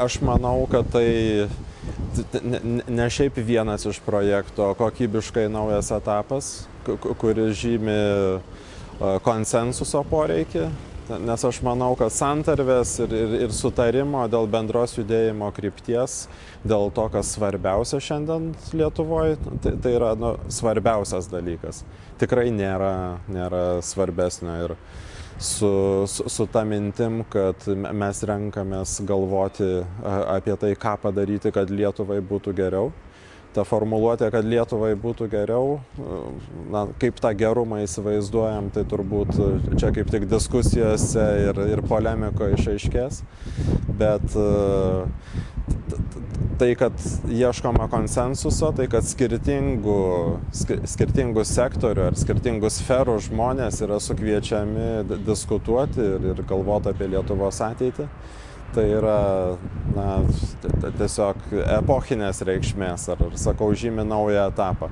Aš manau, kad tai ne šiaip vienas iš projektų, o kokybiškai naujas etapas, kuris žymi konsensuso poreikį. Nes aš manau, kad santarvės ir sutarimo dėl bendros judėjimo krypties, dėl to, kas svarbiausia šiandien Lietuvoje, tai yra svarbiausias dalykas. Tikrai nėra svarbesnio. Ir su ta mintim, kad mes renkamės galvoti apie tai, ką padaryti, kad Lietuvai būtų geriau. Ta formuluotė, kad Lietuvai būtų geriau, kaip tą gerumą įsivaizduojam, tai turbūt čia kaip tik diskusijose ir polemikoje išaiškės. Bet tai, kad ieškoma konsensuso, tai kad skirtingų sektorių ar skirtingų sferų žmonės yra sukviečiami diskutuoti ir galvoti apie Lietuvos ateitį. Tai yra tiesiog epochinės reikšmės, ar sakau, žymi naują etapą.